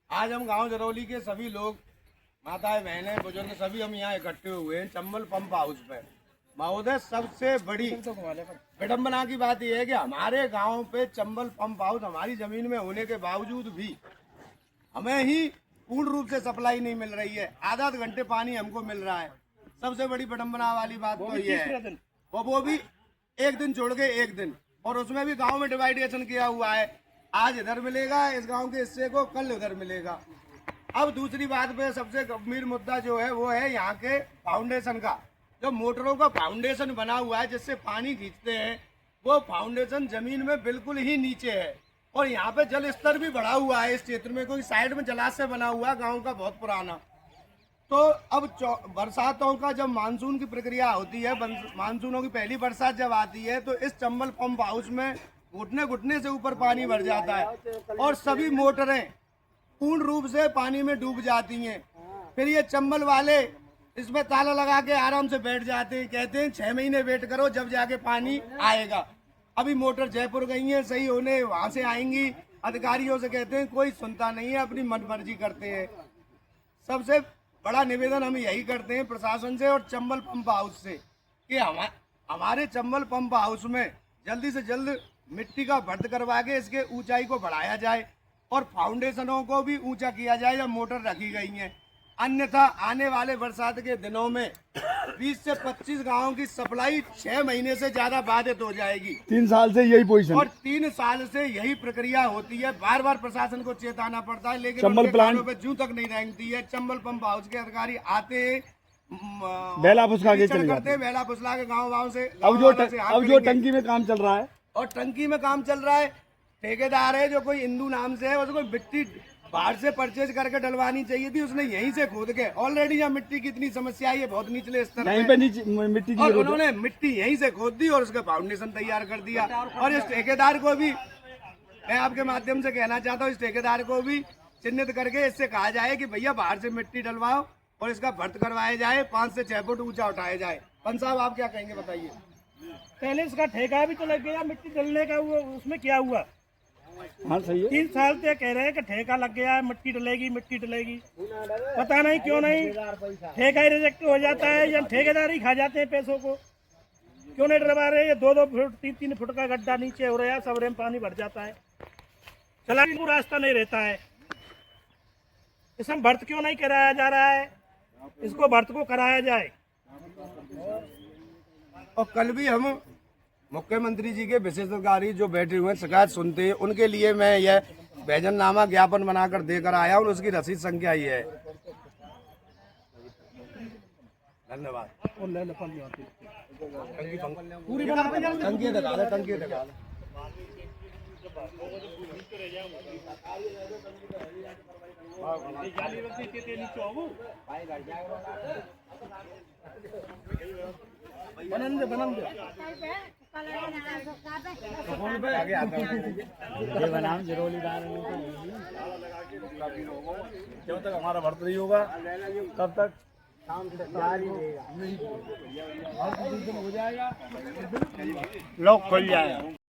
आज हम गांव जरौली के सभी लोग, माताएं, बहनें, बुजुर्ग सभी हम यहाँ इकट्ठे हुए हैं चंबल पंप हाउस पे। महोदय, सबसे बड़ी विडम्बना की बात यह है कि हमारे गांव पे चंबल पंप हाउस हमारी जमीन में होने के बावजूद भी हमें ही पूर्ण रूप से सप्लाई नहीं मिल रही है। आधा घंटे पानी हमको मिल रहा है। सबसे बड़ी विडम्बना वाली बात तो ये है, वो भी एक दिन छोड़ के एक दिन, और उसमें भी गांव में डिवाइडेशन किया हुआ है। आज इधर मिलेगा इस गांव के हिस्से को, कल उधर मिलेगा। अब दूसरी बात पे सबसे गंभीर मुद्दा जो है वो है यहाँ के फाउंडेशन का। जो मोटरों का फाउंडेशन बना हुआ है जिससे पानी खींचते हैं, वो फाउंडेशन जमीन में बिल्कुल ही नीचे है। और यहाँ पे जल स्तर भी बढ़ा हुआ है। इस क्षेत्र में कोई साइड में जलाशय बना हुआ है गाँव का बहुत पुराना। तो अब बरसातों का जब मानसून की प्रक्रिया होती है, मानसूनों की पहली बरसात जब आती है, तो इस चंबल पंप हाउस में घुटने घुटने से ऊपर पानी भर जाता है और सभी मोटरें पूर्ण रूप से पानी में डूब जाती हैं। फिर ये चंबल वाले इसमें ताला लगा के आराम से बैठ जाते हैं, कहते हैं 6 महीने वेट करो जब जाके पानी आएगा। अभी मोटर जयपुर गई है सही होने, वहां से आएंगी, अधिकारियों से कहते हैं, कोई सुनता नहीं है, अपनी मनमर्जी करते हैं। सबसे बड़ा निवेदन हम यही करते हैं प्रशासन से और चंबल पंप हाउस से कि हमारे चंबल पंप हाउस में जल्दी से जल्द मिट्टी का भर्त करवा के इसके ऊंचाई को बढ़ाया जाए और फाउंडेशनों को भी ऊंचा किया जाए जब मोटर रखी गई हैं। अन्यथा आने वाले बरसात के दिनों में 20 से 25 गांवों की सप्लाई 6 महीने से ज्यादा बाधित हो जाएगी। 3 साल से यही पोजीशन और 3 साल से यही प्रक्रिया होती है। बार बार प्रशासन को चेताना पड़ता है, लेकिन चंबल प्लांट पे जूं तक नहीं रेंगती है। चंबल पंप हाउस के अधिकारी आते हैं, बेला फुसला के चले करते हैं, बेला फुसला के गाँव से। अब जो टंकी में काम चल रहा है, और टंकी में काम चल रहा है, ठेकेदार है जो कोई हिंदू नाम से है, उसको मिट्टी बाहर से परचेज करके डलवानी चाहिए थी, उसने यहीं से खोद के। ऑलरेडी यहाँ मिट्टी की इतनी समस्या है, बहुत निचले स्तर पे मिट्टी और उन्होंने मिट्टी यहीं से खोद दी और उसका फाउंडेशन तैयार कर दिया। और इस ठेकेदार को भी मैं आपके माध्यम से कहना चाहता हूँ, इस ठेकेदार को भी चिन्हित करके इससे कहा जाए कि भैया बाहर से मिट्टी डलवाओ और इसका भर्त करवाया जाए, 5 से 6 फुट ऊंचा उठाया जाए। पंच साहब, आप क्या कहेंगे बताइए। पहले इसका ठेका भी तो लग गया मिट्टी डलने का, वो उसमें क्या हुआ? हाँ सही है। 3 साल से कह रहे हैं कि ठेका लग गया है, मिट्टी डलेगी मिट्टी डलेगी, पता नहीं क्यों नहीं ठेका ही रिजेक्ट हो जाता है या ठेकेदार ही खा जाते हैं पैसों को। क्यों नहीं डलवा रहे? ये 2-2 फुट 3-3 फुट का गड्ढा नीचे हो रहा है, सबरे में पानी भर जाता है, चलाने को रास्ता नहीं रहता है। इसमें भर्त क्यों नहीं कराया जा रहा है? इसको भर्त को कराया जाए। और कल भी हम मुख्यमंत्री जी के विशेष अधिकारी जो बैठे हुए हैं शिकायत सुनते हैं, उनके लिए मैं यह भेजननामा ज्ञापन बनाकर देकर आया हूँ। उसकी रसीद संख्या ये है। धन्यवाद। पूरी बना टंकी दिखा दे, टंकी दिखा दे। बनन दे ये बनाम जरौलीदार जब तक हमारा भर्त नहीं होगा तब तक जारी रहेगा। हो जाएगा, लॉक खुल जाएगा।